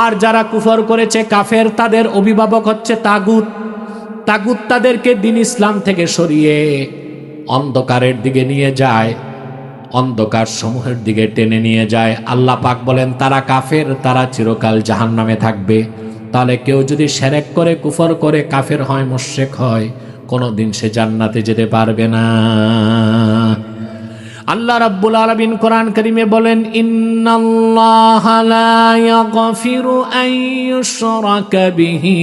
আর যারা কুফর করেছে কাফের, তাদের অভিভাবক হচ্ছে তাগুত। তাগুত তাদেরকে দ্বীন ইসলাম থেকে সরিয়ে অন্ধকারের দিকে নিয়ে যায়, অন্ধকার সমূহের দিকে টেনে নিয়ে যায়। আল্লাহ পাক বলেন তারা কাফের, তারা চিরকাল জাহান্নামে থাকবে। তাহলে কেউ যদি শিরক করে, কুফর করে, কাফের হয়, মুশরিক হয়, কোনোদিন সে জান্নাতে যেতে পারবে না। আল্লাহ রাব্বুল আলামিন কোরআন কারীমে বলেন, ইন্নাল্লাহা লা ইয়াগফিরু আন ইউশরাকা বিহি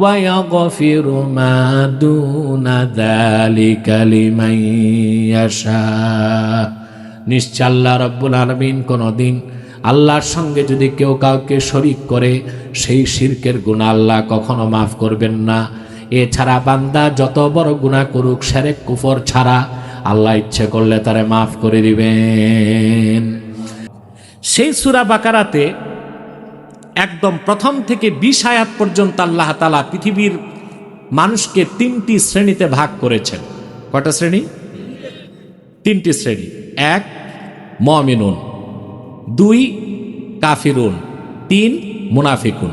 ওয়া ইয়াগফিরু মা দুনা যালিকা লিমান ইয়াশা। নিশ্চয় আল্লাহ রাব্বুল আলামিন কোনদিন আল্লাহর সঙ্গে যদি কেউ কাউকে শরীক করে, সেই শিরকের গুনাহ আল্লাহ কখনো মাফ করবেন না। এছাড়া বান্দা যত বড় গুনাহ করুক, শিরক কুফর ছাড়া, আল্লাহ ইচ্ছে করলে তারে মাফ করে দিবেন। সেই সূরা বাকারাতে একদম প্রথম থেকে 20 আয়াত পর্যন্ত আল্লাহ তাআলা পৃথিবীর মানুষকে 3টি শ্রেণীতে ভাগ করেছেন। কয়টা শ্রেণী? 3টি শ্রেণী। 1 মুমিনুন, 2 কাফিরুন, 3 মুনাফিকুন।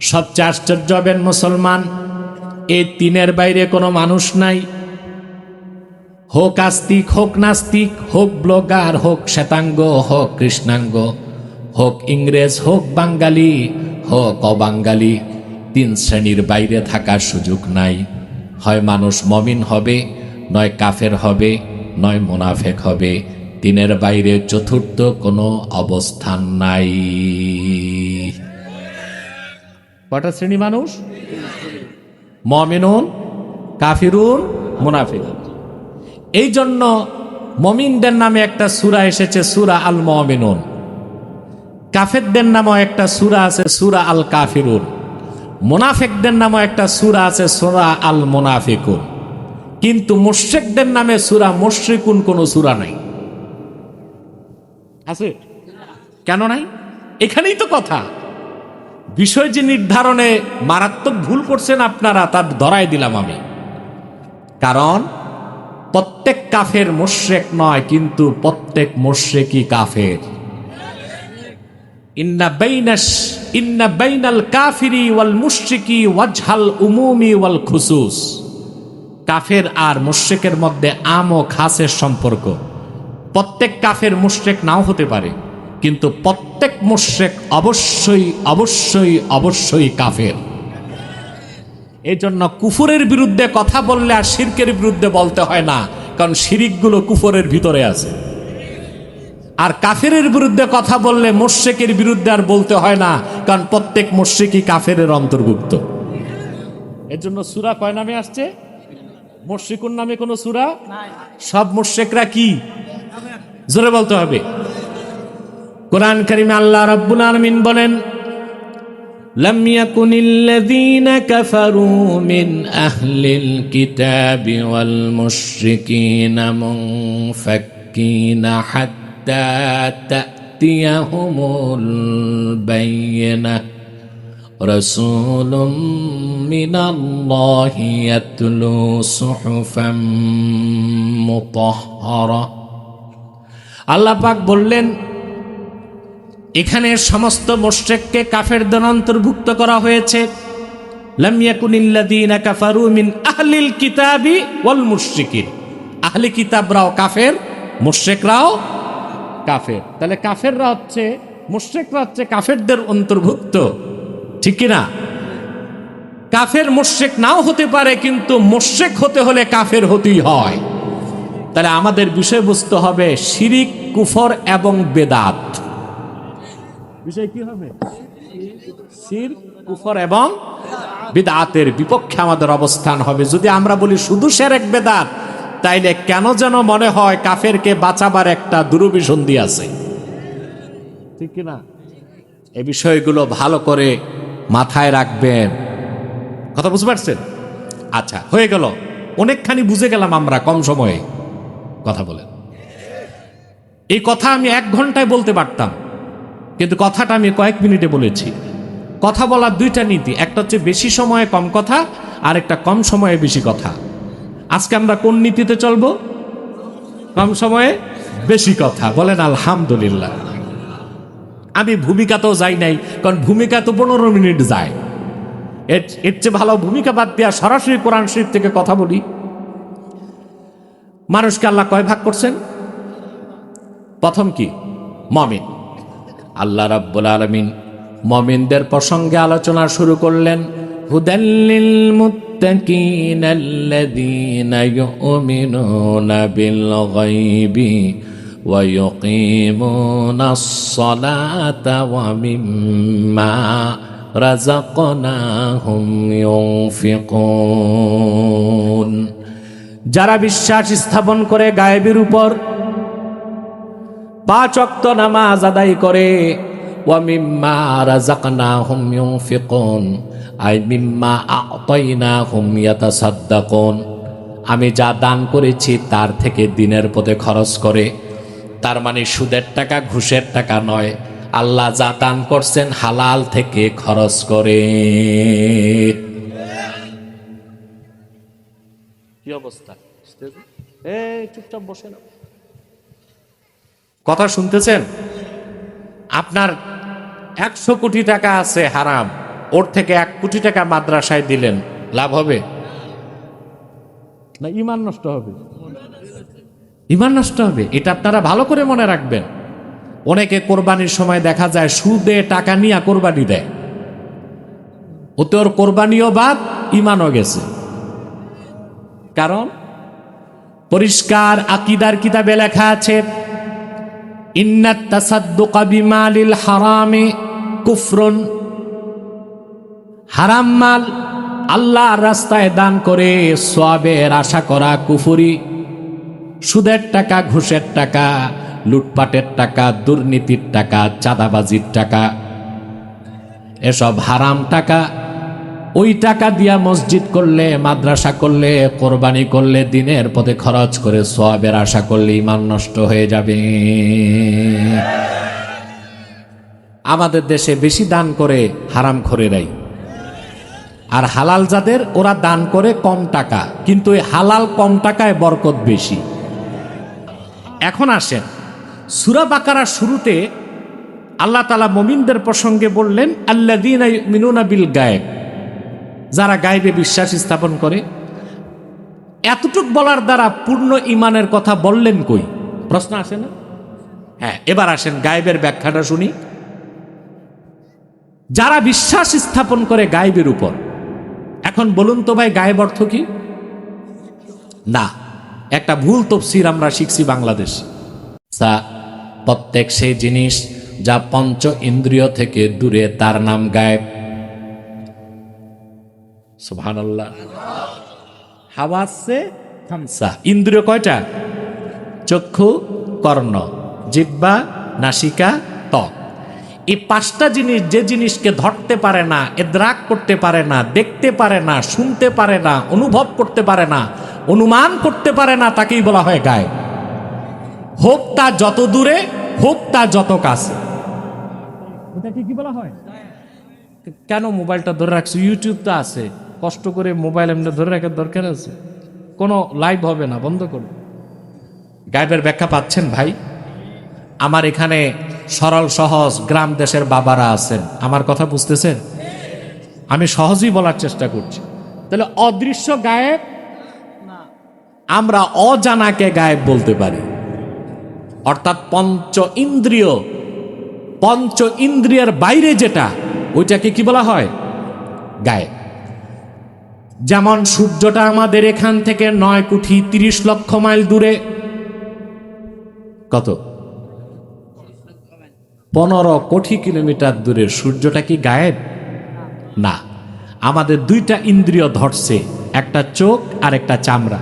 সবচেয়ে আশ্চর্য হবেন মুসলমান, এই 3-এর বাইরে কোনো মানুষ নাই। হোক আস্তিক, হোক নাস্তিক, হোক ব্লগার, হোক শ্বেতাঙ্গ, হোক কৃষ্ণাঙ্গ, হোক ইংরেজ, হোক বাঙালি, হোক অবাঙ্গালি, 3 শ্রেণীর বাইরে থাকার সুযোগ নাই। হয় মানুষ মুমিন হবে, নয় কাফের হবে, নয় মুনাফিক হবে। 3-এর বাইরে চতুর্থ কোনো অবস্থান নাই। কয়টা শ্রেণী মানুষ? মুমিনুন, কাফিরুন, মুনাফিকুন। এই জন্য মুমিনদের নামে একটা সূরা এসেছে, সূরা আল মুমিনুন। কাফেরদের নামে একটা সূরা আছে, সূরা আল কাফিরুন। মুনাফিকদের নামে একটা সূরা আছে, সূরা আল মুনাফিকুন। কিন্তু মুশরিকদের নামে সূরা মুশরিকুন কোনো সূরা নাই। আছে? কেন নাই? এখানেই তো কথা। বিষয় যে নির্ধারণে মারাত্মক ভুল করছেন আপনারা, তা ধরাই দিলাম আমি। কারণ প্রত্যেক কাফের মুশরিক নয়, কিন্তু প্রত্যেক মুশরিকই কাফের। ইন্না বাইনাল কাফিরি ওয়াল মুশরিকি ওয়াজহাল উমুমি ওয়াল খুসুস। কাফের আর মুশরিকের মধ্যে আম ও খাসের সম্পর্ক। প্রত্যেক কাফের মুশরিক নাও হতে পারে, কিন্তু প্রত্যেক মুশরিক অবশ্যই অবশ্যই অবশ্যই কাফের। এই জন্য কুফরের বিরুদ্ধে কথা বললে আর শিরকের বিরুদ্ধে বলতে হয় না, কারণ শিরিকগুলো কুফরের ভিতরে আছে। আর কাফেরের বিরুদ্ধে কথা বললে মুশরিকের বিরুদ্ধে আর বলতে হয় না, কারণ প্রত্যেক মুশরিকই কাফের অন্তর্ভুক্ত। এর জন্য সূরা কয় নামে আসছে? মুশরিকুন নামে কোনো সূরা নাই। সব মুশরিকরা কি? জোরে বলতে হবে। কোরআন কারীমে আল্লাহ রাব্বুল আলামিন বলেন, لم يكن الذين كفروا من أهل الكتاب والمشركين منفكين حتى تأتيهم البينة رسول من الله يتلو صحفا مطهرة। আল্লাহ পাক বললেন, এখানে সমস্ত মুশরিককে কাফেরদের অন্তর্ভুক্ত করা হয়েছে। লাম ইয়াকুনিল্লাযীনা কাফারু মিন আহলিল কিতাবি ওয়াল মুশরিকিন। আহলে কিতাবরাও কাফের, মুশরিকরাও কাফের। তাহলে কাফেররা হচ্ছে, মুশরিকরা হচ্ছে কাফেরদের অন্তর্ভুক্ত, ঠিক কি না? কাফের মুশরিক নাও হতে পারে, কিন্তু মুশরিক হতে হলে কাফের হতেই হয়। তাহলে আমাদের বিষয়বস্তু হবে শিরিক, কুফর এবং বেদাত। বিষয় কি হবে? শিরক, কুফর এবং বিদআতের বিপক্ষে আমাদের অবস্থান হবে। যদি আমরা বলি শুধু শিরক বেদাত, তাইলে কেন যেন মনে হয় কাফেরকে বাঁচাবার একটা দুরভিসন্ধি আছে, ঠিক কি না? এই বিষয়গুলো ভালো করে মাথায় রাখবেন। কথা বুঝতে পারছেন? আচ্ছা, হয়ে গেল। অনেকখানি বুঝে গেলাম আমরা কম সময়ে। কথা বলেন। এই কথা আমি 1 ঘন্টায় বলতে পারতাম, কিন্তু কথাটা আমি কয়েক মিনিটে বলেছি। কথা বলার 2টা নীতি, একটা হচ্ছে বেশি সময়ে কম কথা, আর একটা কম সময়ে বেশি কথা। আজকে আমরা কোন নীতিতে চলবো? কম সময়ে বেশি কথা। বলেন আলহামদুলিল্লাহ। আমি ভূমিকাতেও যাই নাই, কারণ ভূমিকা তো 15 মিনিট যায়। এর চেয়ে ভালো ভূমিকা বাদ দিয়া সরাসরি কোরআন শরীফ থেকে কথা বলি। মানুষকে আল্লাহ কয় ভাগ করছেন? প্রথম কি? মুমিন। আল্লাহ রাব্বুল আলামিন মুমিনদের প্রসঙ্গে আলোচনা শুরু করলেন, হুদাল্লিল মুত্তাকিন আল্লাযীনা ইউমিনুনা বিল গায়বি ওয়া ইউকিমুনাস সালাতা ওয়া মিম্মা রাযাকনাহুম ইউনফিকুন। যারা বিশ্বাস স্থাপন করে গায়েবের উপর, 5 ওয়াক্ত নামাজ আদায় করে, ওয়া মিম্মা রাযাকনাহুম ইউনফিকুন আই মিম্মা আ'তাইনাহুম ইয়াতাসাদ্দাকুন, আমি যা দান করেছি তার থেকে দিনের পথে খরচ করে। তার মানে সুদের টাকা, ঘুষের টাকা নয়, আল্লাহ যা দান করছেন হালাল থেকে খরচ করে। কি অবস্থা? চুপচাপ বসে না, কথা শুনতেছেন? আপনার 100 কোটি টাকা আছে হারাম, ওর থেকে 1 কোটি টাকা মাদ্রাসায় দিলেন, লাভ হবে না ইমান নষ্ট হবে? ইমান নষ্ট হবে। এটা আপনারা ভালো করে মনে রাখবেন। অনেকে কোরবানির সময় দেখা যায় সুদে টাকা নিয়ে কোরবানি দেয়, ওতে ওর কোরবানিও বাদ, ইমানও গেছে। কারণ পরিষ্কার আকীদার কিতাবে লেখা আছে, ইন্নাত তাসাদ্দুকা বিমালিল হারামি কুফরুন, হারাম মাল আল্লাহর রাস্তায় দান করে সওয়াবের আশা করা কুফরি। সুদের টাকা, ঘুষের টাকা, লুটপাটের টাকা, দুর্নীতির টাকা, চাঁদাবাজির টাকা, এসব হারাম টাকা। ওই টাকা দিয়া মসজিদ করলে, মাদ্রাসা করলে, কোরবানি করলে, দিনের পথে খরচ করে সওয়াবের আশা করলে ঈমান নষ্ট হয়ে যাবে। আমাদের দেশে বেশি দান করে হারামখোরেরাই, আর হালাল যাদের ওরা দান করে কম টাকা, কিন্তু এই হালাল কম টাকায় বরকত বেশি। এখন আসেন, সূরা বাকারার শুরুতে আল্লাহ তাআলা মুমিনদের প্রসঙ্গে বললেন, আল্লাযীনা ইউমিনুনা বিল গায়ব, যারা গায়বে বিশ্বাস স্থাপন করে। এতটুক বলার দ্বারা পূর্ণ ঈমানের কথা বললেন কই? প্রশ্ন আসে না? হ্যাঁ, এবার আসেন গায়বের ব্যাখ্যাটা শুনি। যারা বিশ্বাস স্থাপন করে গায়বের উপর, এখন বলুন তো ভাই, গায়েব অর্থ কি? না, একটা ভুল তাফসীর আমরা শিখছি বাংলাদেশ। প্রত্যেক সেই জিনিস যা পঞ্চ ইন্দ্রিয় থেকে দূরে, তার নাম গায়েব। সুবহানাল্লাহ। হাওয়াসে খামসা, ইন্দ্রিয় কয়টা? চক্ষু, কর্ণ, জিহ্বা, নাসিকা, ত্বক। এই 5টা জিনিস, যে জিনিসকে ধরতে পারে না, ইদরাক করতে পারে না, দেখতে পারে না, শুনতে পারে না, অনুভব করতে পারে না, অনুমান করতে পারে না, তাকেই বলা হয় গায়েব। হোক তা যত দূরে, হোক তা যত কাছে, ওটাকে কি বলা হয়? কেন মোবাইলটা ধরে রাখছো? ইউটিউব তো আছে, কষ্ট করে মোবাইল এমনি ধরে রাখার দরকার আছে? কোনো লাইভ হবে না, বন্ধ করো। গায়েবের ব্যাখ্যা পাচ্ছেন ভাই? আমার এখানে সরল সহজ গ্রাম দেশের বাবারা আছেন, আমার কথা বুঝতেছেন? আমি সহজেই বলার চেষ্টা করছি। তাহলে অদৃশ্য গায়েব, আমরা অজানাকে গায়েব বলতে পারি। অর্থাৎ পঞ্চ ইন্দ্রিয়ের বাইরে যেটা, ওইটাকে কি বলা হয়? গায়েব। যেমন সূর্যটা আমাদের এখান থেকে 9 কোটি 30 লক্ষ মাইল দূরে। কত? 15 কোটি কিলোমিটার দূরে। সূর্যটা কি গায়েব? না। আমাদের 2টা ইন্দ্রিয় ধরছে, একটা চোখ আর একটা চামড়া,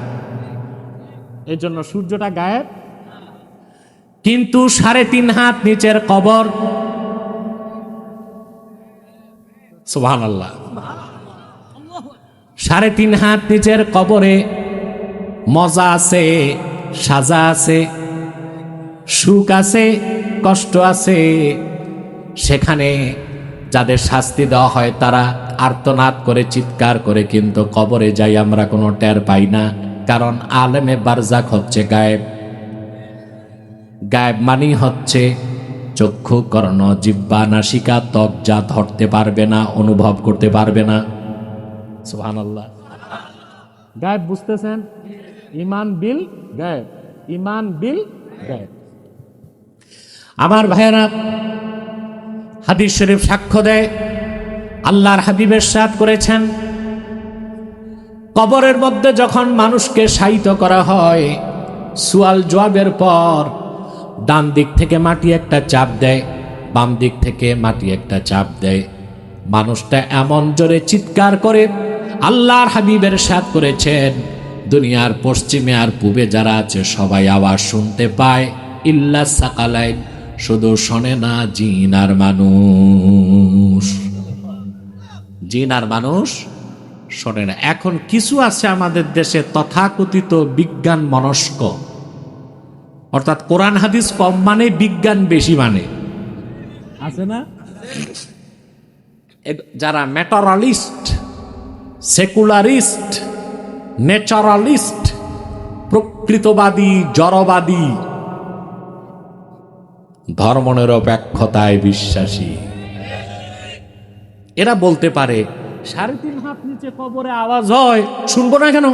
এই জন্য সূর্যটা গায়েব। কিন্তু 3.5 হাত নিচের কবর, সুবহানাল্লাহ, 3.5 হাত নিচের কবরে মজা আছে, সাজা আছে, সুখ আছে, কষ্ট আছে। সেখানে যাদের শাস্তি দেওয়া হয় তারা আর্তনাদ করে, চিৎকার করে, কিন্তু কবরে যাই আমরা কোনো টের পাই না, কারণ আলেমে বারজাক হচ্ছে গায়েব। গায়েব মানেই হচ্ছে চক্ষু, কর্ণ, জিহ্বা, নাসিকা, ত্বক যা ধরতে পারবে না, অনুভব করতে পারবে না। সুবহানাল্লাহ। গায়েব বুঝতেছেন? ঈমান বিল গায়েব, ঈমান বিল গায়েব। আমার ভাইয়েরা, হাদিস শরীফ সাক্ষ্য দেয়, আল্লাহর হাবিব ইরশাদ করেছেন, কবরের মধ্যে যখন মানুষকে শায়িত করা হয়, সুয়াল জবাবের পর ডান দিক থেকে মাটি একটা চাপ দেয়, বাম দিক থেকে মাটি একটা চাপ দেয়। মানুষটা এমন জোরে চিৎকার করে, আল্লাহর হাবিব ইরশাদ করেছেন, দুনিয়ার পশ্চিমে আর পূবে যারা আছে সবাই আওয়াজ শুনতে পায়, ইল্লা সাকালাইন, শুধু শোনে না জিন আর মানুষ। জিন আর মানুষ শোনে না। এখন কিছু আছে আমাদের দেশে তথাকথিত বিজ্ঞান মনস্ক, অর্থাৎ কোরআন হাদিস কম মানে বিজ্ঞান বেশি মানে, আছে না? যারা ম্যাটারালিস্ট, সেকুলারিস্ট, ন্যাচারালিস্ট, প্রকৃতবাদী, জড়বাদী, ধর্মনিরপেক্ষতায় বিশ্বাসী, এরা বলতে পারে 3.5 হাত নিচে কবরে আওয়াজ হয়, শুনবো না কেন?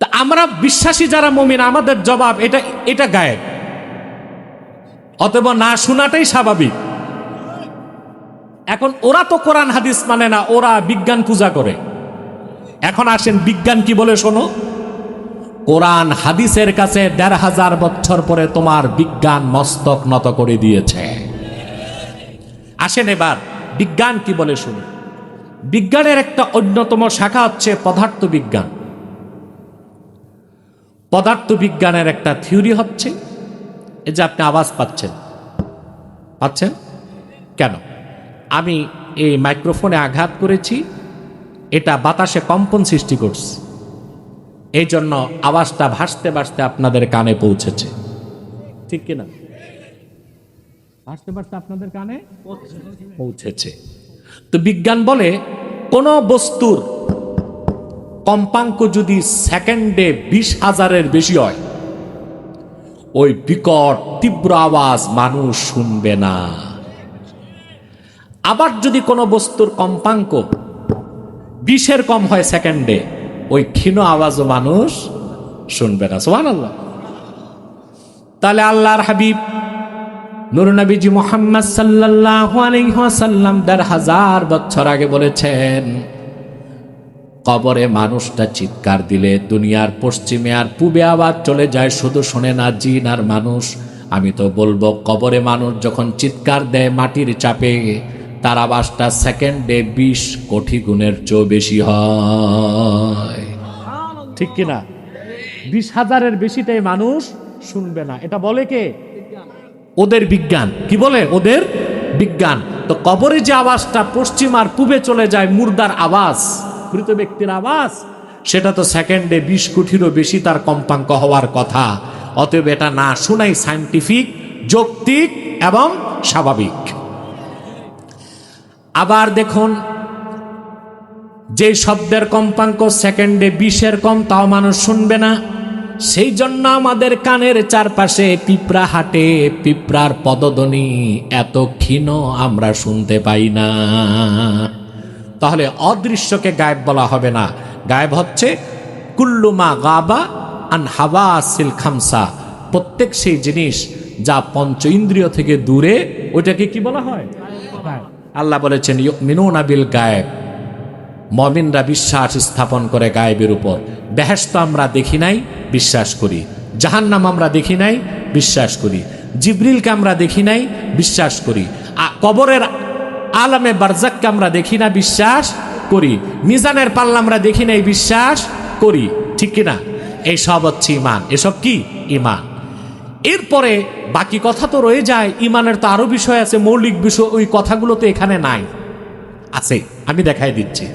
তা আমরা বিশ্বাসী যারা মুমিন, আমাদের জবাব এটা গায়েব, অতএব না শোনাটাই স্বাভাবিক। এখন ওরা তো কোরআন হাদিস মানে না, ওরা বিজ্ঞান পূজা করে। এখন আসেন বিজ্ঞান কি বলে শোনো। কোরআন হাদিসের কাছে 1500 বছর পরে তোমার বিজ্ঞান মস্তক নত করে দিয়েছে। আসেন এবার বিজ্ঞান কি বলে শুনি। বিজ্ঞানের একটা অন্যতম শাখা হচ্ছে পদার্থ বিজ্ঞান। পদার্থ বিজ্ঞানের একটা থিওরি হচ্ছে, এই যে আপনি আওয়াজ পাচ্ছেন কেন? আমি এই মাইক্রোফোনে আঘাত করেছি, এটা বাতাসে কম্পন সৃষ্টি করছে, এই জন্য আওয়াজটা ভাসতে ভাসতে আপনাদের কানে পৌঁছেছে, ঠিক কিনা? ভাসতে ভাসতে আপনাদের কানে পৌঁছেছে। তো বিজ্ঞান বলে কোন বস্তুর কম্পাঙ্ক যদি সেকেন্ডে 20,000-এর বেশি হয়, ওই বিকট তীব্র আওয়াজ মানুষ শুনবে না। আবার যদি কোনো বস্তুর কম্পাঙ্ক 20-এর কম হয় সেকেন্ডে, ওই ক্ষীণ আওয়াজও মানুষ শুনবে না। সুবহানাল্লাহ। তাহলে আল্লাহর হাবিব নূর নবীজি মুহাম্মদ সাল্লাল্লাহু আলাইহি ওয়াসাল্লাম 1500 বছর আগে বলেছেন, কবরে মানুষটা চিৎকার দিলে দুনিয়ার পশ্চিমে আর পূবে আওয়াজ চলে যায়, শুধু শোনে না জিন আর মানুষ। আমি তো বলবো, কবরে মানুষ যখন চিৎকার দেয় মাটির চাপে, তার আওয়াজটা সেকেন্ডে 20 কোটি গুণের চেয়ে বেশি হয়, ঠিক কিনা? 20,000-এর বেশিটাই মানুষ শুনবে না। এটা বলে কে? ওদের বিজ্ঞান। কি বলে? ওদের বিজ্ঞান। তো কবরে যে আওয়াজটা পশ্চিম আর পূবে চলে যায়, মুর্দার আওয়াজ, মৃত ব্যক্তির আওয়াজ, সেটা তো সেকেন্ডে 20 কোটিরও বেশি তার কম্পাঙ্ক হওয়ার কথা। অতএব এটা না শোনাই সায়েন্টিফিক, যৌক্তিক এবং স্বাভাবিক। আবার দেখুন, যে শব্দের কম্পাঙ্ক সেকেন্ডে 20-এর কম, তাও মানুষ শুনবে না। সেই জন্য আমাদের কানের চারপাশে পিঁপড়া হাঁটে, পিঁপড়ার পদধ্বনি এত ক্ষীণ আমরা শুনতে পাই না। তাহলে অদৃশ্যকে গায়েব বলা হবে না। গায়েব হচ্ছে কুল্লুমা গাবা আন হাওয়াসিল খামসা, প্রত্যেক সেই জিনিস যা পঞ্চ ইন্দ্রিয় থেকে দূরে, ওইটাকে কি বলা হয়? আল্লাহ বলেছেন ইউমিনুনা বিল গায়েব, মুমিনরা বিশ্বাস স্থাপন করে গায়েবের উপর। বেহেশত আমরা দেখি নাই, বিশ্বাস করি। জাহান্নাম আমরা দেখি নাই, বিশ্বাস করি। জিবরিলকে আমরা দেখি নাই, বিশ্বাস করি। কবরের আলামে বারজাককে আমরা দেখি না, বিশ্বাস করি। মিজানের পাল্লা আমরা দেখি নাই, বিশ্বাস করি, ঠিক কিনা? এই সব হচ্ছে ইমান। এসব কি? ইমান। এরপরে বাকি কথা তো রয়ে যায়। ইমানের তো আরো বিষয় আছে, মৌলিক বিষয়, ওই কথাগুলো তো এখানে নাই, আছে, আমি দেখাই দিচ্ছি।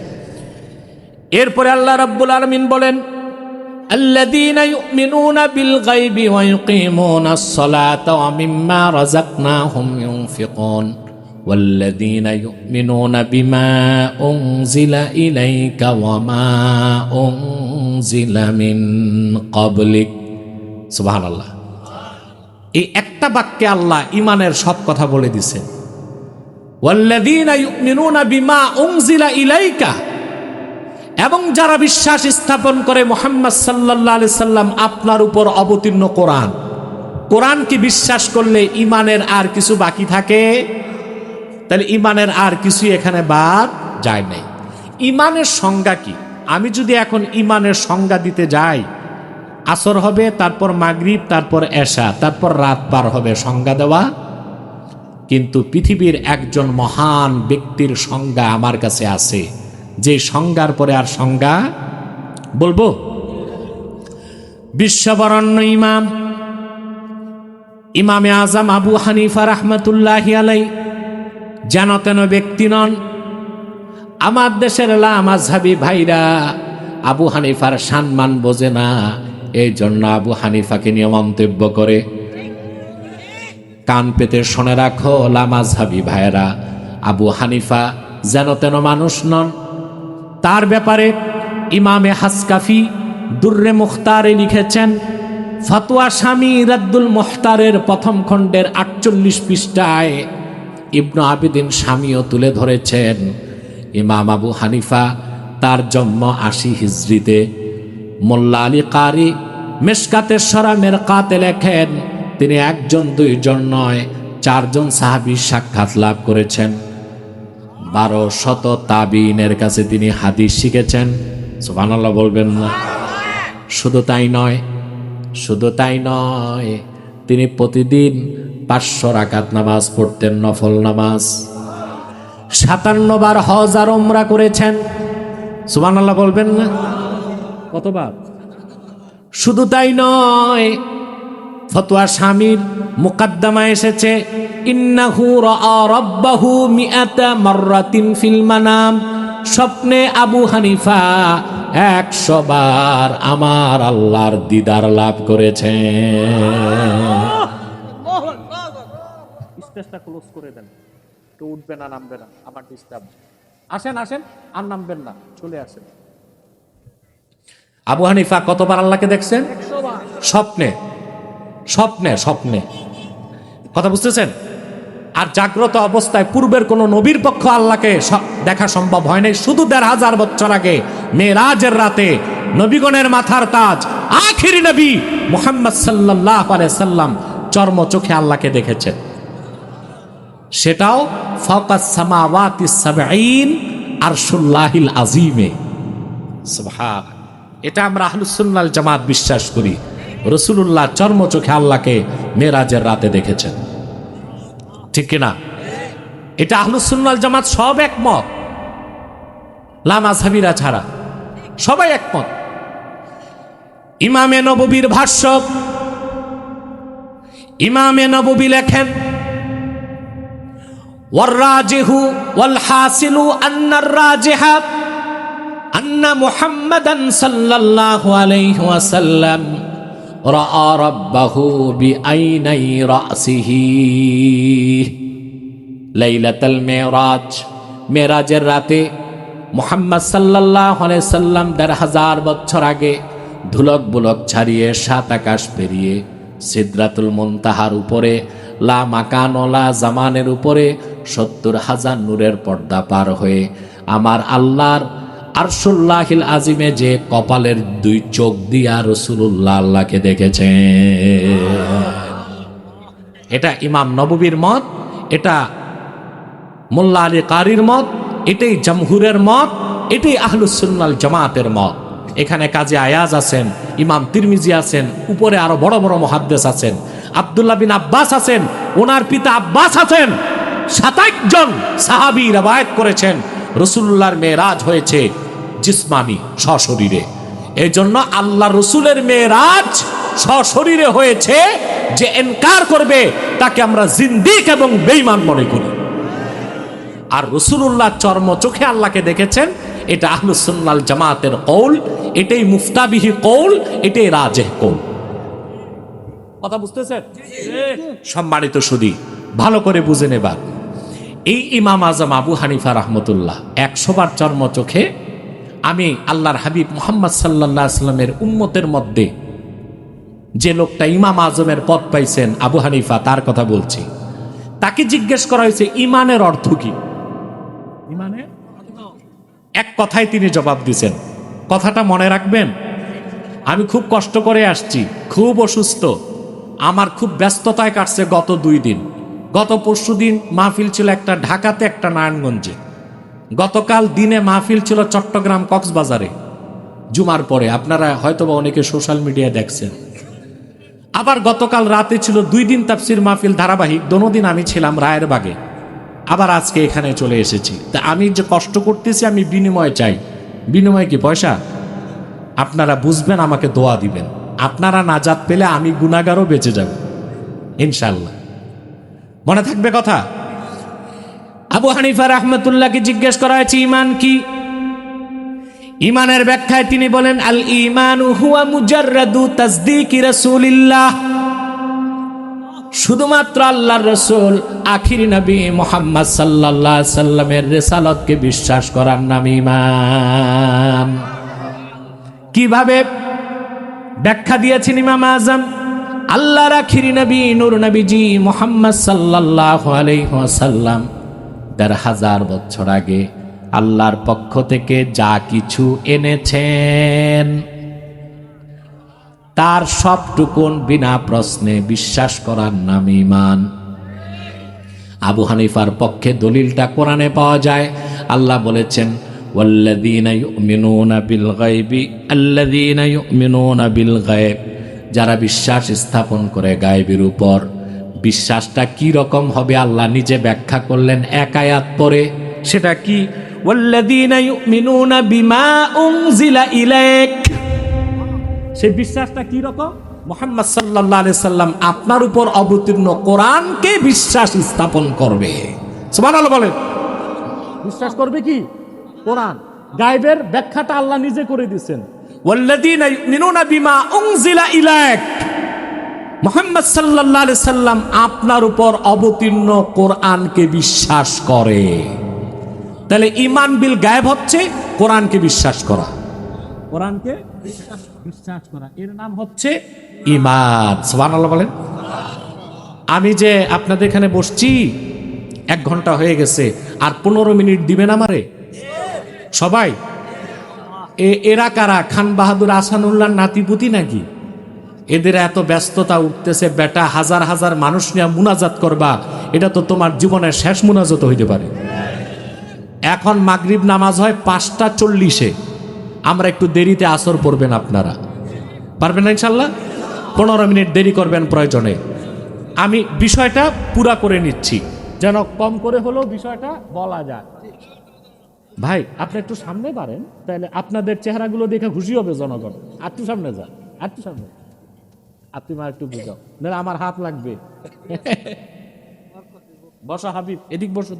এরপরে আল্লাহ রাব্বুল আলামিন বলেন, আল্লাযীনা ইউমিনুনা বিল গায়বি ওয়া ইউকিমুনাস সালাতা ওয়া মিম্মা রাযাকনাহুম ইউনফিকুন ওয়াল্লাযীনা ইউমিনুনা বিমা উনজিলা ইলাইকা ওয়া মা উনজিলা মিন ক্বাবলিক। সুবহানাল্লাহ। এই একটা বাক্যে আল্লাহ ইমানের সব কথা বলে দিছেন, ওয়াল্লাযীনা ইউমিনুনা বিমা উনজিলা ইলাইকা, এবং যারা বিশ্বাস স্থাপন করে মুহাম্মদ সাল্লাল্লাহু আলাইহি সাল্লাম আপনার উপর অবতীর্ণ কোরআন, কোরআনকে বিশ্বাস করলে ইমানের আর কিছু বাকি থাকে? তাহলে ইমানের আর কিছু এখানে বাদ যায় নাই। ইমানের সংজ্ঞা কি? আমি যদি এখন ইমানের সংজ্ঞা দিতে যাই, আসর হবে, তারপর মাগরিব, তারপর এশা, তারপর রাত পার হবে সংজ্ঞা দেওয়া। কিন্তু পৃথিবীর একজন মহান ব্যক্তির সংজ্ঞা আমার কাছে আছে, যে সংজ্ঞার পরে আর সংজ্ঞা বলবো। বিশ্ববরণ্য ইমাম, ইমামে আজম আবু হানিফা রাহমাতুল্লাহি আলাইহি যেন তেন ব্যক্তি নন। আমার দেশের লামাযহাবী ভাইরা আবু হানিফার সম্মান বোঝে না, এই জন্য আবু হানিফাকে নিয়ে মন্তব্য করে। কান পেতে শুনে রাখো লামাযহাবী ভাইরা, আবু হানিফা যেন তেন মানুষ নন। তার ব্যাপারে ইমামে হাসকাফি দুর্রে মুখতারে লিখেছেন, ফতোয়া শামী রাদ্দুল মুখতারের প্রথম খণ্ডের 48 পৃষ্ঠায় ইবনু আবিদিন শামীও তুলে ধরেছেন, ইমাম আবু হানিফা তার জন্ম 80 হিজরিতে। মোল্লা আলী কারি মিশকাতে শরামের কাতে লেখেন, তিনি একজন দুইজন নয় 4 জন সাহাবীর সাক্ষাৎ লাভ করেছেন। 1200 তাবিইনের কাছে তিনি হাদিস শিখেছেন। সুবহানাল্লাহ বলবেন না? শুধু তাই নয়, তিনি প্রতিদিন 500 রাকাত নামাজ পড়তেন, নফল নামাজ। 57 বার হজ আর উমরা করেছেন। সুবহানাল্লাহ বলবেন না? কতবার? শুধু তাই নয়, ফতোয়া শামীর মুকদ্দমা এসেছে, ইন্নাহু রাআ রাব্বাহু মিআতা মাররাতিন ফিল মানাম, স্বপ্নে আবু হানিফা 100 বার আমার আল্লাহর দিদার লাভ করেছেন। স্টেজটা ক্লোজ করে দেন, কেউ উঠবে না, নামবে না, আমার ডিস্টার্ব। আসেন আর নামবেন না, চলে আসেন। আবু হানিফা কতবার আল্লাহকে দেখছেন? 100 বার। স্বপ্নে কথা বুঝতেছেন? আর জাগ্রত অবস্থায় পূর্বের কোন নবীর পক্ষ আল্লাহকে দেখা সম্ভব হয় নাই। শুধু 1500 বছর আগে মেরাজের রাতে নবীগণের মাথার তাজ আখিরি নবী মুহাম্মদ সাল্লাল্লাহু আলাইহি সাল্লাম চর্ম চোখে আল্লাহকে দেখেছেন, সেটাও ফাওকাস সামাওয়াতিস সাবঈন আরশুল্লাহিল আযীমে। সুবহান, এটা আমরা আহলুস সুন্নাহ ওয়াল জামাত বিশ্বাস করি। রাসূলুল্লাহ চর্ম চোখে আল্লাহকে মেরাজের রাতে দেখেছেন, ঠিক কিনা? এটা আহলুস সুন্নাহ ওয়াল জামাত সব একমত, লামাযহাবীরা ছাড়া সবাই একমত। ইমামে নববীর ভাষ্য, ইমামে নববী লেখেন, ওয়ার-রাজিহু ওয়াল-হাসিলু আন্নার রাজিহা আন্না মুহাম্মাদান সাল্লাল্লাহু আলাইহি ওয়াসাল্লাম রাআ রাব্বাহু বিআইনাই রাসিহি লাইলাতুল মিরাজ। মেরাজের রাতে মুহাম্মদ সাল্লাল্লাহু আলাইহি সাল্লাম 1000 বছর আগে ধুলক বুলক ছাড়িয়ে 7 আকাশ পেরিয়ে সিদরাতুল মুনতাহার উপরে লা মাকান ওয়ালা জামানের উপরে 70,000 নূরের পর্দা পার হয়ে আমার আল্লাহর আরশুল্লাহিল আজিমে যে কপালের 2 চোখ দিয়া রাসূলুল্লাহ আল্লাহকে দেখেছেন। এটা ইমাম নববীর মত, এটা মোল্লা আলী কারির মত, এটাই জমহুরের মত, এটাই আহলুস সুন্নাহ ওয়াল জামাতের মত। এখানে কাজী আয়াজ আছেন, ইমাম তিরমিজি আছেন, উপরে আরো বড় বড় মুহাদ্দিস আছেন, আব্দুল্লাহ বিন আব্বাস আছেন, ওনার পিতা আব্বাস আছেন। 27 জন সাহাবী রওয়ায়াত করেছেন রাসূলুল্লাহর মেরাজ হয়েছে জিসমানি, সশরীরে। এই জন্য আল্লাহ রসুলের মেরাজ সশরীরে হয়েছে, যে ইনকার করবে তাকে আমরা জিন্দিক এবং বেঈমান মনে করি। আর রাসূলুল্লাহ চর্ম চোখে আল্লাহকে দেখেছেন, এটা আহলুস সুন্নাহ ওয়াল জামাতের কওল, এটাই মুফতাবিহি কওল, এটাই রাজিহ কওল। কথা বুঝতেছেন? সম্মানিত সুধী, ভালো করে বুঝে নেবার। এই ইমাম আজম আবু হানিফা রাহমাতুল্লাহ 100 বার চর্ম চোখে আমি আল্লাহর হাবিব মুহাম্মদ সাল্লাল্লাহু আলাইহি ওয়াসাল্লামের উম্মতের মধ্যে যে লোকটা ইমাম আজমের পদ পাইছেন, আবু হানিফা, তার কথা বলছি। তাকে জিজ্ঞেস করা হয়েছে ইমানের অর্থ কি। ইমানের এক কথায় তিনি জবাব দিয়েছেন। কথাটা মনে রাখবেন। আমি খুব কষ্ট করে আসছি, খুব অসুস্থ, আমার খুব ব্যস্ততায় কাটছে গত 2 দিন। গত পরশু দিন মাহফিল ছিল একটা ঢাকাতে, একটা নারায়ণগঞ্জে। গতকাল দিনে মাহফিল ছিল চট্টগ্রাম কক্সবাজারে জুমার পরে, আপনারা হয়তোবা অনেকে সোশ্যাল মিডিয়ায় দেখছেন। আবার গতকাল রাতে ছিল 2 দিন তাফসির মাহফিল ধারাবাহিক, দোনোদিন আমি ছিলাম রায়ের বাগে। আবার আজকে এখানে চলে এসেছি। তা আমি যে কষ্ট করতেছি, আমি বিনিময় চাই। বিনিময় কি? পয়সা। আপনারা বুঝবেন, আমাকে দোয়া দিবেন। আপনারা নাজাত পেলে আমি গুনাহগারও বেঁচে যাব ইনশাআল্লাহ। মনে থাকবে কথা। আবু হানিফা রাহমাতুল্লাহকে জিজ্ঞেস করা হয়েছে ঈমান কি। ঈমানের ব্যাখ্যায় তিনি বলেন, আল ঈমানু হুয়া মুজাররাদু তাসদীকি রাসূলিল্লাহ। শুধুমাত্র আল্লাহর রাসূল আখিরি নবী মুহাম্মদ সাল্লাল্লাহু আলাইহি সাল্লামের রিসালাতকে বিশ্বাস করার নাম ঈমান। কিভাবে ব্যাখ্যা দিয়েছেন ইমাম আজম? আল্লাহর আখিরি নবী নূর নবীজি মুহাম্মদ সাল্লাল্লাহু আলাইহি ওয়াসাল্লাম ১,৫০০ বছর আগে আল্লাহর পক্ষ থেকে যা কিছু এনেছেন তার সবটুকুন বিনা প্রশ্নে বিশ্বাস করার নাম ঈমান। আবু হানিফার পক্ষে দলিলটা কোরআনে পাওয়া যায়। আল্লাহ বলেছেন, ওয়াল্লাযীনা ইউমিনুনা বিল গায়বি আল্লাযীনা ইউমিনুনা বিল গায়ব, যারা বিশ্বাস স্থাপন করে গায়বের উপর। বিশ্বাসটা কি রকম হবে আল্লাহ নিজে ব্যাখ্যা করলেন এক আয়াত পরে। সেটা কি? ওয়াল্লাযীনা ইউমিনুনা বিমা উনজিলা ইলাইক। সেই বিশ্বাসটা কি রকম? মুহাম্মদ সাল্লাল্লাহু আলাইহি সাল্লাম আপনার উপর অবতীর্ণ কোরআনকে বিশ্বাস স্থাপন করবে। সুবহানাল্লাহ বলেন। বিশ্বাস করবে কি? কোরআন। গায়বের ব্যাখ্যাটা আল্লাহ নিজে করে দিয়েছেন। ওয়াল্লাযীনা ইউমিনুনা বিমা উনজিলা ইলাইক, মুহাম্মদ সাল্লাল্লাহু আলাইহি সাল্লাম আপনার উপর অবতীর্ণ কোরআনকে বিশ্বাস করে। তাহলে ঈমান বিল গায়ব হচ্ছে কোরআনকে বিশ্বাস করা। কোরআনকে বিশ্বাস করা, এর নাম হচ্ছে ঈমান। সুবহানাল্লাহ বলেন। আমি যে আপনাদের এখানে বসছি 1 ঘন্টা হয়ে গেছে, আর 15 মিনিট দিবেন আমারে সবাই? এরা কারা? খান বাহাদুর আহসানুল্লাহ নাতিপুতি নাকি? এদের এত ব্যস্ততা উঠতেছে, বেটা হাজার হাজার মানুষ নিয়ে মুনাজাত করবা, এটা তো তোমার জীবনের শেষ মুনাজাত হইতে পারে। এখন মাগরিব নামাজ হয় 5:40-এ, আমরা একটু দেরিতে আসর পড়বেন। আপনারা পারবেন না ইনশাল্লাহ? 15 মিনিট দেরি করবেন প্রয়োজনে। আমি বিষয়টা পুরা করে নিচ্ছি, যেন কম করে হলেও বিষয়টা বলা যায়। ভাই আপনি একটু সামনে পারেন, তাহলে আপনাদের চেহারাগুলো দেখে খুশি হবে জনগণ। একটু সামনে যান, একটু সামনে। আপনি মা একটু বুঝাও, না আমার হাত লাগবে। বসা হাবিব, এদিক বসো।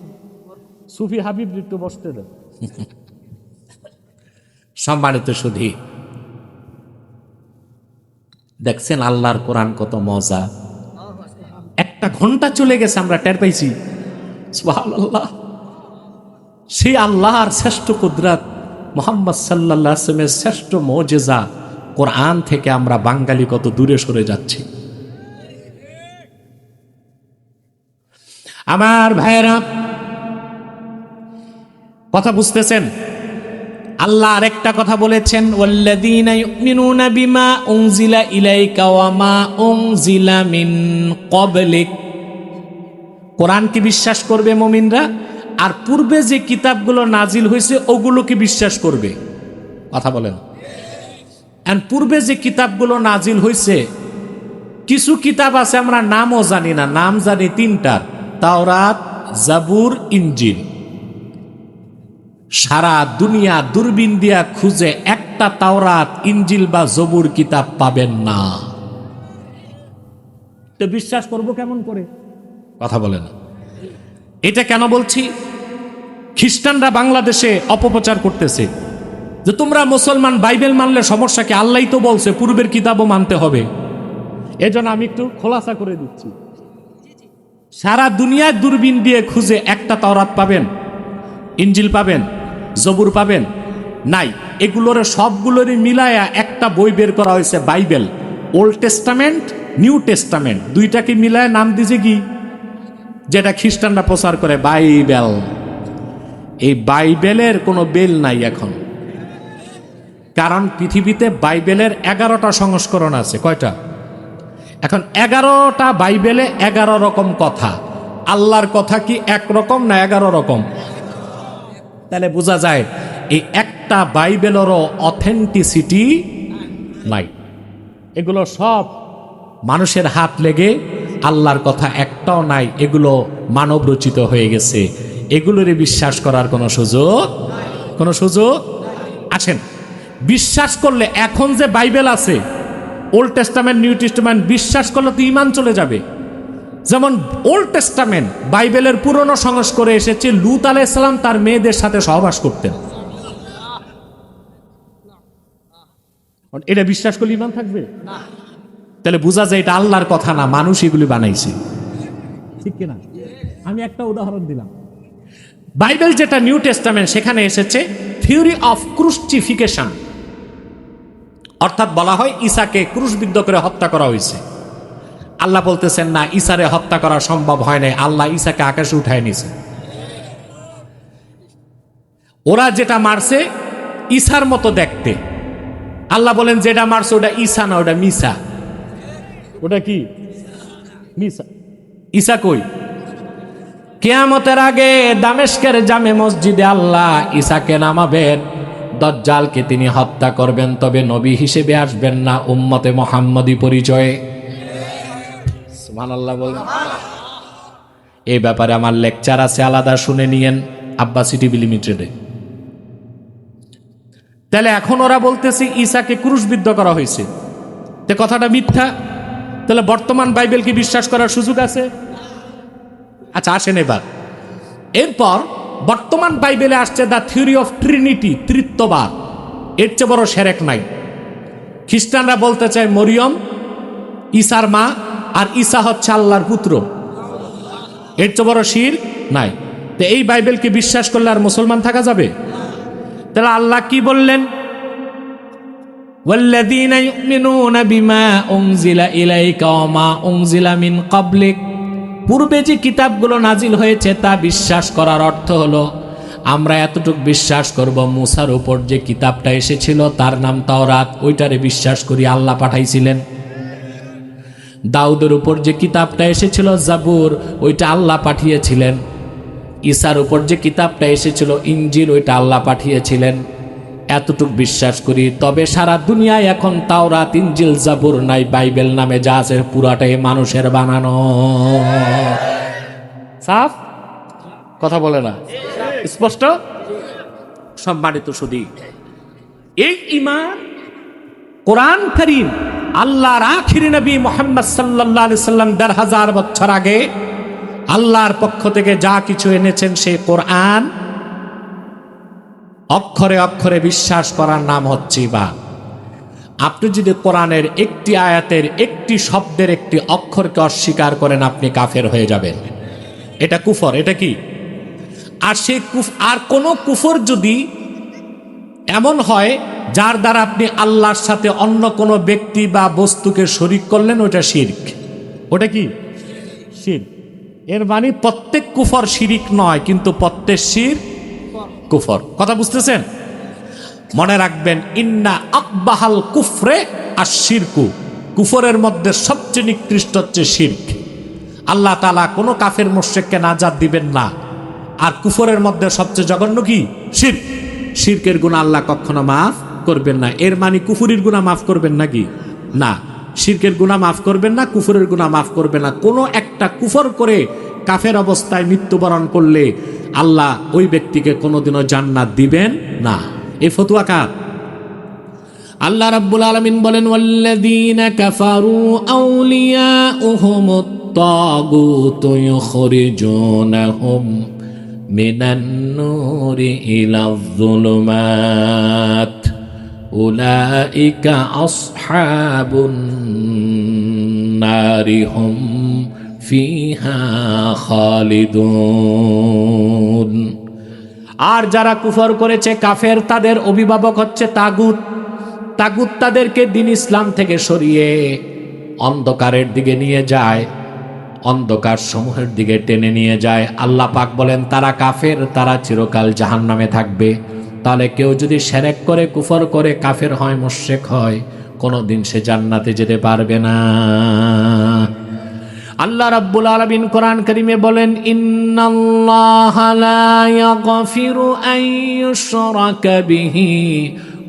সুফি হাবিব একটু বসতে দেন। সম্মানিত সুধী, দেখছেন আল্লাহর কোরআন কত মজা। 1 ঘন্টা চলে গেছে, আমরা টের পাইছি। সুবহানাল্লাহ। সেই আল্লাহর শ্রেষ্ঠ কুদরত, মুহাম্মদ সাল্লাল্লাহু আলাইহি ওয়াসাল্লামের শ্রেষ্ঠ মুজিজা কোরআন থেকে আমরা বাঙালি কত দূরে সরে যাচ্ছি। আমার ভাইরা, কথা বুঝতেছেন? আল্লাহ আরেকটা কথা বলেছেন, ওয়াল্লাযীনা ইউমিনুনা বিমা উনজিলা ইলাইকা ওয়া মা উনজিলা মিন ক্বাবলিক। কোরআনকে বিশ্বাস করবে মুমিনরা, আর পূর্বে যে কিতাবগুলো নাজিল হয়েছে ওগুলোকে বিশ্বাস করবে। কথা বলেন। পূর্বে যে কিতাবগুলো নাজিল হয়েছে, কিছু কিতাব আছে আমরা নামও জানি না, নাম জানি 3টার, তাওরাত, জাবুর, ইনজিল। সারা দুনিয়া দূরবীন দিয়া খুঁজে একটা তাওরাত, ইনজিল বা জবুর কিতাব পাবেন না। তো বিশ্বাস করব কেমন করে? কথা বলে না। এটা কেন বলছি? খ্রিস্টানরা বাংলাদেশে অপপ্রচার করতেছে যে তোমরা মুসলমান বাইবেল মানলে সমস্যা কি? আল্লাহই তো বলছে পূর্বের কিতাবও মানতে হবে। এজন্য আমি একটু খোলাসা করে দিচ্ছি। সারা দুনিয়ায় দূরবীন দিয়ে খুঁজে একটা তাওরাত পাবেন, ইনজিল পাবেন, জবুর পাবেন নাই। এগুলোর সবগুলোরই মিলায়া একটা বই বের করা হয়েছে Bible. Old testament, new testament, দুইটাকে মিলায় নাম দিছে কি, যেটা খ্রিস্টানরা প্রচার করে বাইবেল। এই বাইবেলের কোনো বেল নাই এখন, কারণ পৃথিবীতে বাইবেলের 11টা সংস্করণ আছে। কয়টা? এখন 11টা বাইবেলে 11 রকম কথা। আল্লাহর কথা কি একরকম না 11 রকম? তাহলে বোঝা যায় এই একটা বাইবেলেরও অথেন্টিসিটি নাই। এগুলো সব মানুষের হাত লেগে, আল্লাহর কথা একটাও নাই, এগুলো মানব রচিত হয়ে গেছে। এগুলোরে বিশ্বাস করার কোনো সুযোগ আছেন? বিশ্বাস করলে এখন যে বাইবেল আছে, ওল্ড টেস্টামেন্ট, নিউ টেস্টামেন্ট, বিশ্বাস করলে তো ঈমান চলে যাবে। যেমন ওল্ড টেস্টামেন্ট বাইবেলের পুরনো সংস্করণে এসেছে লূত আলাইহিস সালাম তার মেয়েদের সাথে সহবাস করতেন। এটা বিশ্বাস করলে ঈমান থাকবে না। তাহলে বোঝা যায় এটা আল্লাহর কথা না, মানুষ এগুলি বানাইছে, ঠিক কিনা? আমি একটা উদাহরণ দিলাম। বাইবেল যেটা নিউ টেস্টামেন্ট, সেখানে এসেছে থিওরি অফ ক্রুসিফিকেশন, অর্থাৎ বলা হয় ঈসাকে ক্রুশবিদ্ধ করে হত্যা করা হয়েছে। আল্লাহ বলতেছেন না, ঈসারে হত্যা করা সম্ভব হয় নাই, আল্লাহ ঈসাকে আকাশে উঠায় নিয়েছে। ওরা যেটা মারছে ঈসার মতো দেখতে, আল্লাহ বলেন যেটা মারছে ওটা ঈসা না, ওটা মিসা। ওটা কি? মিসা। ঈসা কই? কিয়ামতের আগে দামেস্কের জামে মসজিদে আল্লাহ ঈসাকে নামাবেন, দাজ্জালকে তিনি হত্যা করবেন, তবে নবী হিসেবে আসবেন না, উম্মতে মুহাম্মদী পরিচয়ে। সুবহানাল্লাহ বলেন। এই ব্যাপারে আমার লেকচার আছে, আলাদা শুনে নিয়েন, আব্বাসী টিভি লিমিটেডে। তাহলে এখন ওরা বলতেছে ঈসাকে ক্রুশবিদ্ধ করা হয়েছে, তে কথাটা মিথ্যা। তাহলে বর্তমান বাইবেল কি বিশ্বাস করার সুযোগ আছে? আচ্ছা আসেন এবার। এরপর বর্তমান বাইবেলে আসছে দ্য থিওরি অফ ট্রিনিটি, ত্রিত্ববাদ। এর চেয়ে বড় সেরেক নাই। খ্রিস্টানরা বলতে চায় মরিয়ম ঈসার মা, আর ঈসা হচ্ছে আল্লাহর পুত্র। এর চেয়ে বড় শিরক নাই। তো এই বাইবেলকে বিশ্বাস করলে আর মুসলমান থাকা যাবে? তাহলে আল্লাহ কি বললেন? ওয়াল্লাযীনা ইউমিনুনা বিমা উনজিলা ইলাইকা ওয়া মা উনজিলা মিন ক্বাবলিক, পূর্বে যে কিতাবগুলো নাজিল হয়েছে তা বিশ্বাস করার অর্থ হলো আমরা এতটুকু বিশ্বাস করব, মুসার উপর যে কিতাবটা এসেছিল তার নাম তাওরাত, ওইটারে বিশ্বাস করি আল্লাহ পাঠাইছিলেন। দাউদের উপর যে কিতাবটা এসেছিল জাবুর, ওইটা আল্লাহ পাঠিয়েছিলেন। ঈসার উপর যে কিতাবটা এসেছিল ইনজিল, ওইটা আল্লাহ পাঠিয়েছিলেন। এতটুক বিশ্বাস করি। তবে সারা দুনিয়ায় এখন তাওরাত, ইনজিল, জাবুর নাই, বাইবেল নামে যা আছে পুরাটাই মানুষের বানানো। সাফ কথা বলে না? স্পষ্ট? সম্মানিত সুধী, এই ঈমান কোরআন কারীম আল্লাহর আখিরি নবী মুহাম্মদ সাল্লাল্লাহু আলাইহি সাল্লাম ১৫০০ বছর আগে আল্লাহর পক্ষ থেকে যা কিছু এনেছেন, সেই কোরআন অক্ষরে অক্ষরে বিশ্বাস করার নাম হচ্ছে ঈমান। আপনি যদি কোরআনের একটি আয়াতের একটি শব্দের একটি অক্ষরকে অস্বীকার করেন, আপনি কাফের হয়ে যাবেন। এটা কুফর। এটা কি? আর সেই আর কোন কুফর যদি এমন হয় যার দ্বারা আপনি আল্লাহর সাথে অন্য কোনো ব্যক্তি বা বস্তুকে শরীক করলেন, ওটা শিরক। ওটা কি? শিরক। এর মানে প্রত্যেক কুফর শিরিক নয়, কিন্তু প্রত্যেক শিরক কুফর। কথা বুঝতেছেন? মনে রাখবেন, ইন্না আকবাহাল কুফরে আশ-শিরকু, কুফরের মধ্যে সবচেয়ে নিকৃষ্ট হচ্ছে শিরক। আল্লাহ তাআলা কোনো কাফের মুশরিককে নাজাত দিবেন না। আর কুফরের মধ্যে সবচেয়ে জঘন্য কি? শিরক। শিরকের গুনাহ আল্লাহ কখনো মাফ করবেন না। এর মানে কুফরির গুনাহ মাফ করবেন নাকি? না, শিরকের গুনাহ মাফ করবেন না, কুফরের গুনাহ মাফ করবেন না। কোনো একটা কুফর করে কাফের অবস্থায় মৃত্যুবরণ করলে আল্লাহ ওই ব্যক্তিকে কোনোদিনও জান্নাত দিবেন না। এই ফতোয়া কার? আল্লাহ রাব্বুল আলামিন বলেন, ওয়াল্লাযীনা কাফারু আউলিয়াউহুমুত তাগুতু ইউখরিজুনাহুম মিনান নূরি ইলায যুলুমাত উলাইকা আসহাবুন নারি হুম ফিহা খালিদুন। আর যারা কুফর করেছে, কাফের, তাদের অভিভাবক হচ্ছে তাগুত। তাগুত তাদেরকে দিন ইসলাম থেকে সরিয়ে অন্ধকারের দিকে নিয়ে যায়, অন্ধকার সমূহের দিকে টেনে নিয়ে যায়। আল্লাহ পাক বলেন তারা কাফের, তারা চিরকাল জাহান্নামে থাকবে। তাহলে কেউ যদি শিরক করে, কুফর করে, কাফের হয়, মুশরিক হয়, কোনোদিন সে জান্নাতে যেতে পারবে না। আল্লাহ রাব্বুল আলামিন কোরআন কারীমে বলেন ইন্নাল্লাহা লা ইয়াগফিরু আন ইউশরাকা বিহি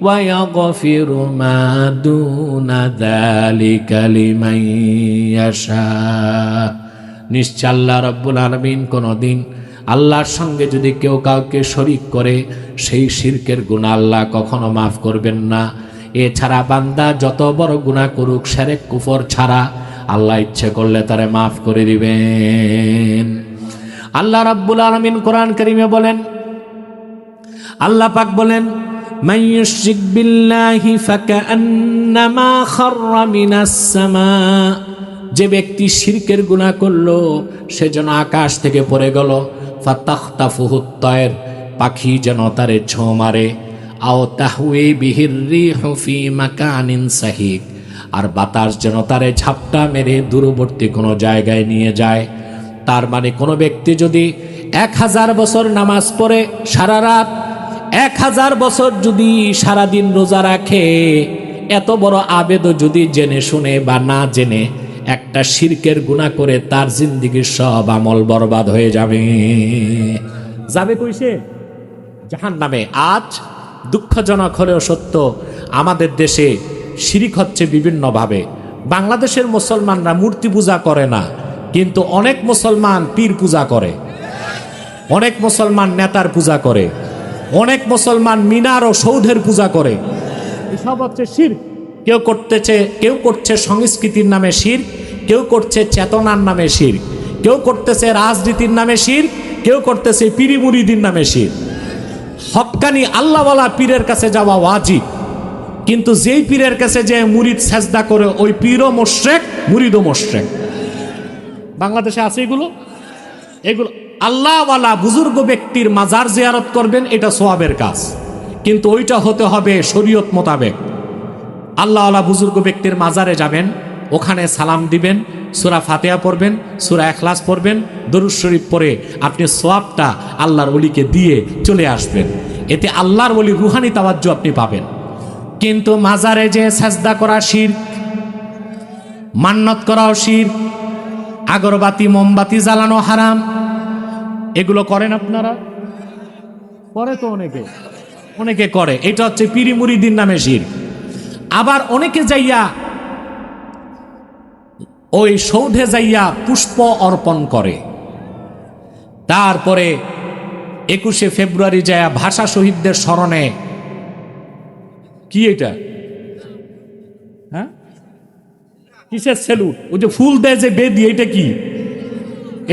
ওয়া ইয়াগফিরু মা দুনা যালিকা লিমান ইয়াশা। নিশ্চয় আল্লাহ রাব্বুল আলামিন কোনদিন আল্লাহর সঙ্গে যদি কেউ কাউকে শরীক করে সেই শিরকের গুনাহ আল্লাহ কখনো মাফ করবেন না। এছাড়া বান্দা যত বড় গুনাহ করুক, শিরক কুফর ছাড়া, আল্লাহ ইচ্ছে করলে তারে মাফ করে দিবেন। আল্লাহ রাব্বুল আলামিন কোরআন কারীমে বলেন, আল্লাহ পাক বলেন মান ইউশরিক বিল্লাহি ফাকান্নামা খাররা মিনাস সামা। যে ব্যক্তি শিরকের গুনাহ করলো সে যেন আকাশ থেকে পড়ে গেল। ফাতাখতাফুহুত তায়র, পাখি যেন তারে ছোঁ মারে। আও তাহওয়ি বিহির রিহু ফি মাকানিন সাহিক, আর বাতাস যেন তারে ঝাপটা মেরে দূরবর্তী কোনো জায়গায় নিয়ে যায়। তার মানে কোনো ব্যক্তি যদি 1000 বছর নামাজ পড়ে সারা রাত, 1000 বছর যদি সারাদিন রোজা রাখে, এত বড় আবেদও যদি জেনে শুনে বা না জেনে একটা শিরকের গুনাহ করে, তার জিন্দেগির সব আমল বরবাদ হয়ে যাবে। যাবে কইছে জাহান্নামে। আজ দুঃখজনক হলেও সত্য, আমাদের দেশে শিরিক হচ্ছে বিভিন্নভাবে। বাংলাদেশের মুসলমানরা মূর্তি পূজা করে না, কিন্তু অনেক মুসলমান পীর পূজা করে, অনেক মুসলমান নেতার পূজা করে, অনেক মুসলমান মিনার ও সৌধের পূজা করে। এসব হচ্ছে শিরক। কেউ করছে সংস্কৃতির নামে শিরক, কেউ করছে চেতনার নামে শিরক, কেউ করতেছে রাজনীতির নামে শিরক, কেউ করতেছে পীরি মুরিদির নামে শিরক। হক্কানি আল্লাহওয়ালা পীরের কাছে যাওয়া ওয়াজিব, কিন্তু যেই পীরের কাছে যে মুরিদ সেজদা করে ওই পীরও মুশরিক, মুরিদও মুশরিক। বাংলাদেশে আছে এগুলো। আল্লাহওয়ালা বুজুর্গ ব্যক্তির মাজার জিয়ারত করবেন, এটা সওয়াবের কাজ, কিন্তু ওইটা হতে হবে শরীয়ত মোতাবেক। আল্লাহওয়ালা বুজুর্গ ব্যক্তির মাজারে যাবেন, ওখানে সালাম দিবেন, সূরা ফাতিহা পড়বেন, সূরা ইখলাস পড়বেন, দরুদ শরীফ পড়ে আপনি সওয়াবটা আল্লাহর ওলিকে দিয়ে চলে আসবেন। এতে আল্লাহর ওলির রুহানি তাওয়াজ্জু আপনি পাবেন। কিন্তু মাজারে যে সাজদা করা শিরক, মান্নত করাও শিরক, আগরবাতি মোমবাতি জ্বালানো হারাম। এগুলো করেন আপনারা? করে তো অনেকে করে। এটা হচ্ছে পীরি মুরিদির নামে শিরক। আবার অনেকে যাইয়া ওই সৌধে যাইয়া পুষ্প অর্পণ করে, তারপরে 21শে ফেব্রুয়ারি যাইয়া ভাষা শহীদদের স্মরণে কি এটা, হ্যাঁ কিসের সেলুট, ওই যে ফুল দেয় যে বেদি, এটা কি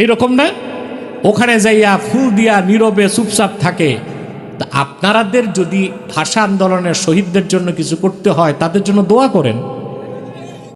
এইরকম না? ওখানে যাইয়া ফুল দিয়া নীরবে চুপচাপ থাকে। আপনারাদের যদি ভাষা আন্দোলনের শহীদদের জন্য কিছু করতে হয়, তাদের জন্য দোয়া করেন।